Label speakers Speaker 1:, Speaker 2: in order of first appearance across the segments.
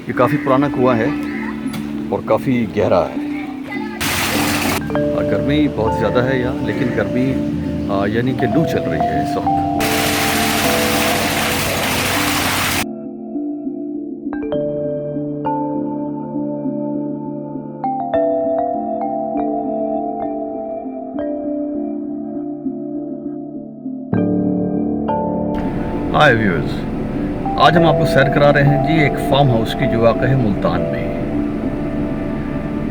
Speaker 1: ये काफ़ी पुराना कुआं है और काफ़ी गहरा है। गर्मी बहुत ज़्यादा है यहाँ, लेकिन गर्मी यानी कि लू चल रही है इस वक्त। हाय व्यूअर्स, आज हम आपको सैर करा रहे हैं जी एक फार्म हाउस की जो वाक़ है मुल्तान में।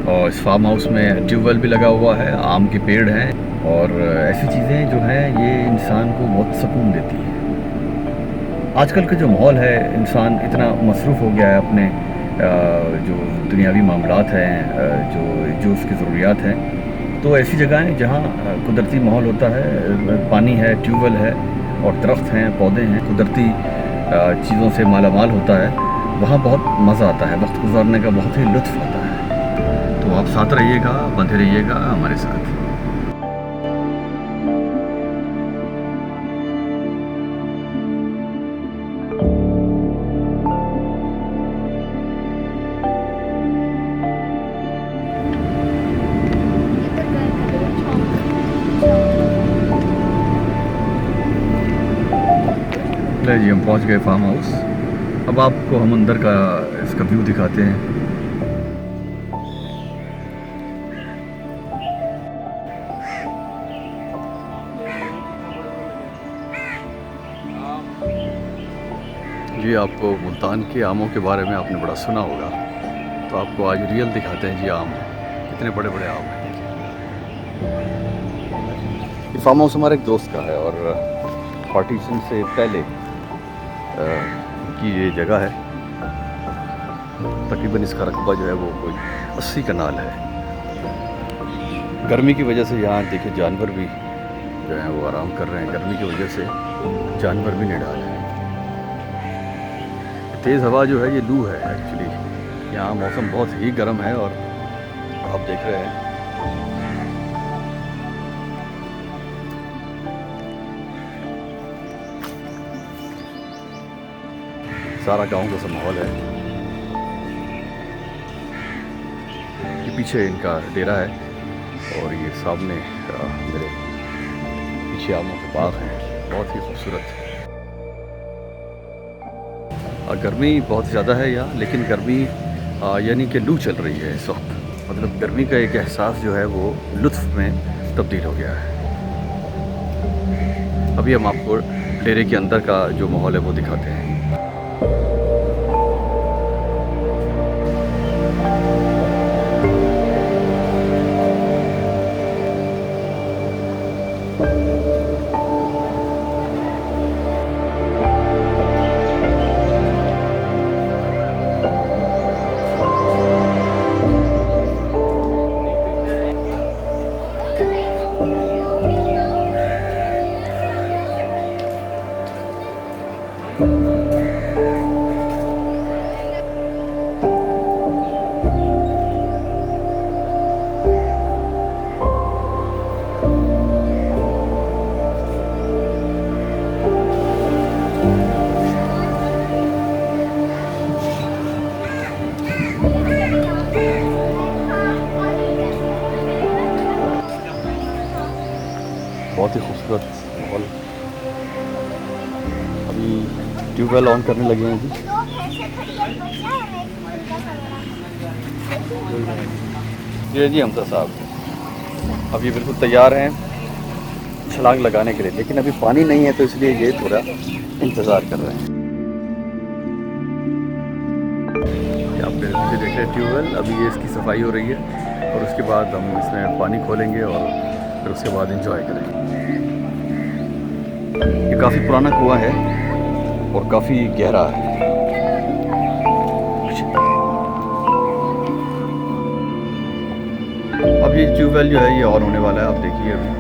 Speaker 1: और इस फार्म हाउस में ट्यूबवेल भी लगा हुआ है, आम के पेड़ हैं और ऐसी चीज़ें जो हैं ये इंसान को बहुत सुकून देती हैं। आजकल का जो माहौल है, इंसान इतना मसरूफ़ हो गया है अपने जो दुनियावी मामलात हैं, जो उसकी ज़रूरियात हैं। तो ऐसी जगहें जहाँ कुदरती माहौल होता है, पानी है, ट्यूबवेल है और दरख्त हैं, पौधे हैं, कुदरती चीज़ों से मालामाल होता है, वहाँ बहुत मज़ा आता है, वक्त गुजारने का बहुत ही लुत्फ़ आता है। तो आप साथ रहिएगा, बंधे रहिएगा हमारे साथ। ले जी, हम पहुंच गए फार्म हाउस। अब आपको हम अंदर का इसका व्यू दिखाते हैं। जी, आपको मुल्तान के आमों के बारे में आपने बड़ा सुना होगा, तो आपको आज रियल दिखाते हैं जी आम। कितने बड़े बड़े आम हैं। ये फार्म हाउस हमारे एक दोस्त का है और पार्टीशन से पहले की ये जगह है। तकरीबन इसका रकबा जो है वो कोई 80 कनाल है। गर्मी की वजह से यहाँ देखिए जानवर भी जो हैं वो आराम कर रहे हैं। गर्मी की वजह से जानवर भी निडाल है। तेज़ हवा जो है ये लू है एक्चुअली। यहाँ मौसम बहुत ही गर्म है और आप देख रहे हैं सारा गांव का सा माहौल है। ये पीछे इनका डेरा है और ये सामने मेरे पीछे आमों के बाग हैं, बहुत ही खूबसूरत। गर्मी बहुत ज़्यादा है यहाँ, लेकिन गर्मी यानी कि लू चल रही है इस वक्त। मतलब गर्मी का एक एहसास जो है वो लुत्फ़ में तब्दील हो गया है। अभी हम आपको डेरे के अंदर का जो माहौल है वो दिखाते हैं। बहुत ही खूबसूरत माहौल। अभी ट्यूबवेल ऑन करने लगे हैं जी। जी हमजा साहब अब ये बिल्कुल तैयार हैं छलांग लगाने के लिए, लेकिन अभी पानी नहीं है तो इसलिए ये थोड़ा इंतज़ार कर रहे हैं। आप मेरे पीछे देख रहे हैं ट्यूबवेल। अभी ये इसकी सफाई हो रही है और उसके बाद हम इसमें पानी खोलेंगे और फिर उसके बाद इंजॉय करेंगे। ये काफ़ी पुराना कुआं है और काफ़ी गहरा है। अब ये ट्यूबवेल जो है ये ऑन होने वाला है, आप देखिए अभी।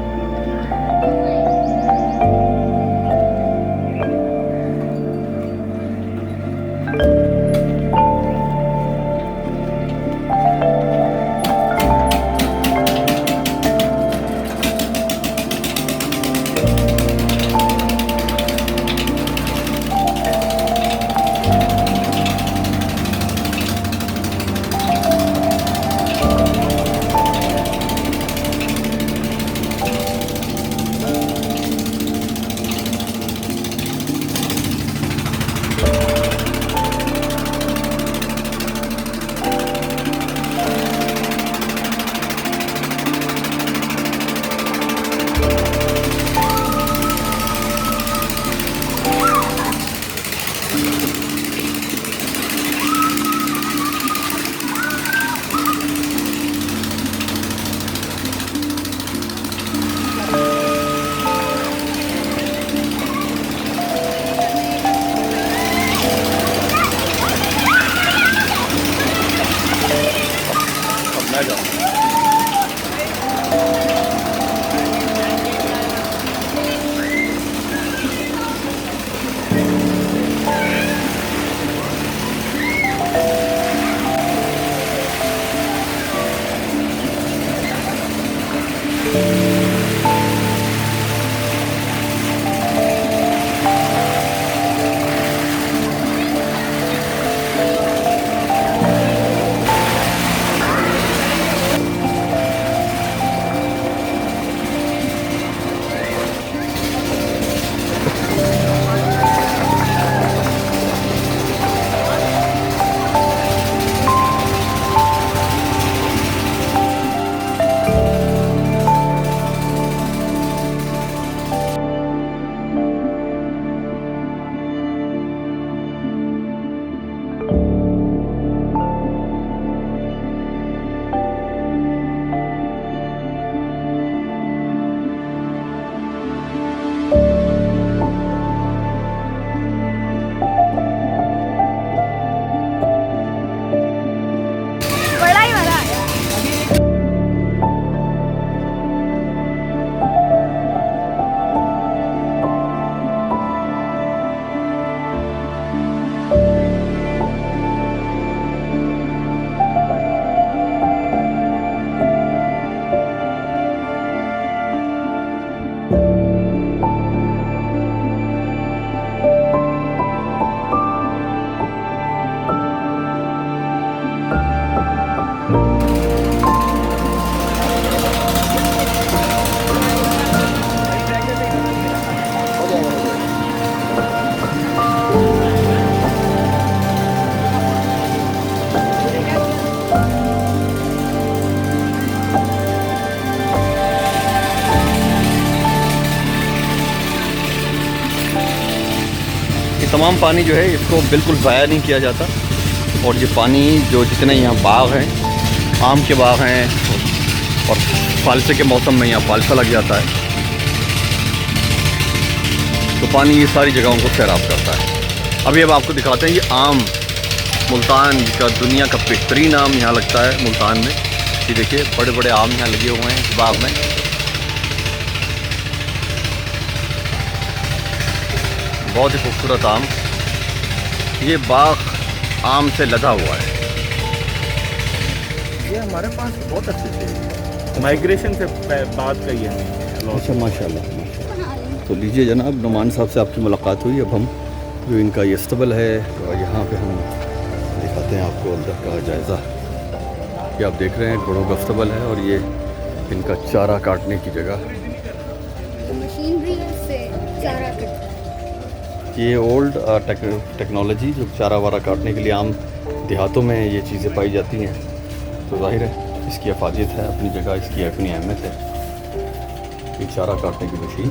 Speaker 1: ये तमाम पानी जो है इसको बिल्कुल ज़ाया नहीं किया जाता। और ये पानी जो जितने यहाँ बाग हैं, आम के बाग हैं, और फालसे के मौसम में यहाँ फालसा लग जाता है, तो पानी ये सारी जगहों को सैराब करता है। अभी अब आपको दिखाते हैं ये आम, मुल्तान का दुनिया का बेहतरीन आम यहाँ लगता है मुल्तान में। ये देखिए बड़े बड़े आम यहाँ लगे हुए हैं इस बाग में। बहुत ही खूबसूरत आम। ये बाग आम से लदा हुआ है।
Speaker 2: ये हमारे पास बहुत अच्छे से माइग्रेशन से बात कही है।
Speaker 1: अच्छा, माशाल्लाह। तो लीजिए जनाब, नुमान साहब से आपकी मुलाकात हुई। अब हम जो इनका ये अस्तबल है और यहाँ पे हम दिखाते हैं आपको अंदर का जायज़ा। ये आप देख रहे हैं घोड़ों का अस्तबल है और ये इनका चारा काटने की जगह।
Speaker 3: मशीन भी है इससे चारा कटता है।
Speaker 1: ये ओल्ड टेक्नोलॉजी जो चारा वारा काटने के लिए आम देहातों में ये चीज़ें पाई जाती हैं, तो जाहिर है इसकी अफादियत है अपनी जगह, इसकी अपनी अहमियत है। ये चारा काटने की मशीन।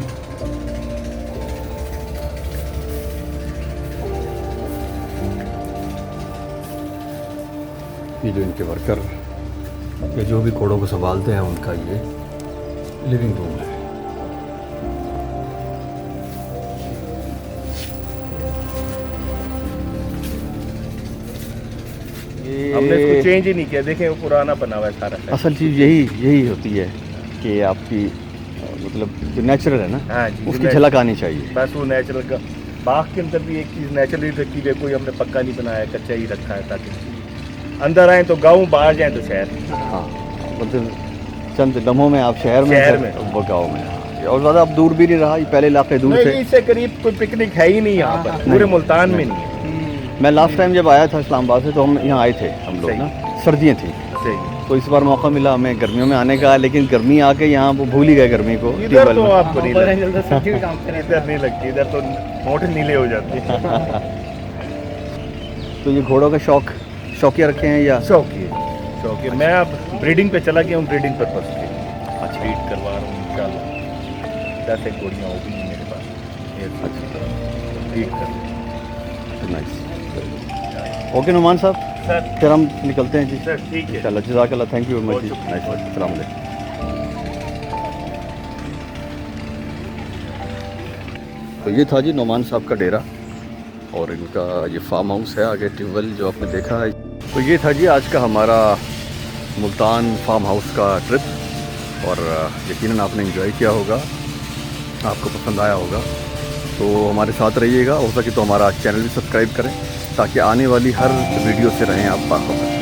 Speaker 1: ये जो इनके वर्कर या जो भी घोड़ों को संभालते हैं उनका ये लिविंग रूम है।
Speaker 2: हमने इसको चेंज ही नहीं किया, देखें वो पुराना बना हुआ है सारा।
Speaker 1: असल चीज़ यही होती है कि आपकी मतलब जो नेचुरल है ना,
Speaker 2: हाँ जी,
Speaker 1: उसकी झलक आनी चाहिए।
Speaker 2: बस वो नेचुरल का। बाग के अंदर भी एक चीज़ नेचुरली रखी है, कोई हमने पक्का नहीं बनाया, कच्चा ही रखा है ताकि अंदर आए तो गाँव, बाहर जाए तो शहर।
Speaker 1: हाँ, मतलब चंद लम्हों में आप शहर में वो गाँव में। और ज़्यादा अब दूर भी नहीं रहा, ये पहले इलाके दूर थे।
Speaker 2: इससे करीब कोई पिकनिक है ही नहीं यहाँ पर, पूरे मुल्तान में नहीं है।
Speaker 1: मैं लास्ट टाइम जब आया था इस्लामाबाद से तो हम यहाँ आए थे, हम लोग ना, सर्दियाँ थी।
Speaker 2: सही।
Speaker 1: तो इस बार मौका मिला हमें गर्मियों में आने का, लेकिन गर्मी आके यहाँ वो भूल ही गए गर्मी को।
Speaker 2: इधर तो आपको नहीं लगती, इधर नहीं लगती, इधर तो मोट नीले हो जाते हैं।
Speaker 1: तो ये घोड़ों का शौकिया रखे हैं या
Speaker 2: शौकीय। मैं अब ब्रीडिंग पे चला गया हूँ, ब्रीडिंग पर्पज के। अच्छा, ब्रीड करवा रहा हूँ इंशाल्लाह। 10 एक घोड़ियाँ हो गई मेरे पास, ब्रीड कर।
Speaker 1: नाइस। ओके नुमान साहब,
Speaker 2: सर
Speaker 1: फिर हम निकलते हैं जी।
Speaker 2: सर ठीक है।
Speaker 1: चलो, जज़ाकल्लाह, थैंक यू वेरी मच जी।
Speaker 2: बहुत
Speaker 1: नाइस,
Speaker 2: शुक्रिया।
Speaker 1: अस्सलाम वालेकुम। तो ये था जी नुमान साहब का डेरा और इनका ये फार्म हाउस है आगे ट्यूबवेल जो आपने देखा है। तो ये था जी आज का हमारा मुल्तान फार्म हाउस का ट्रिप और यकीनन आपने एंजॉय किया होगा, आपको पसंद आया होगा। तो हमारे साथ रहिएगा, हो सके तो हमारा चैनल भी सब्सक्राइब करें ताकि आने वाली हर वीडियो से रहें आप बाखबर।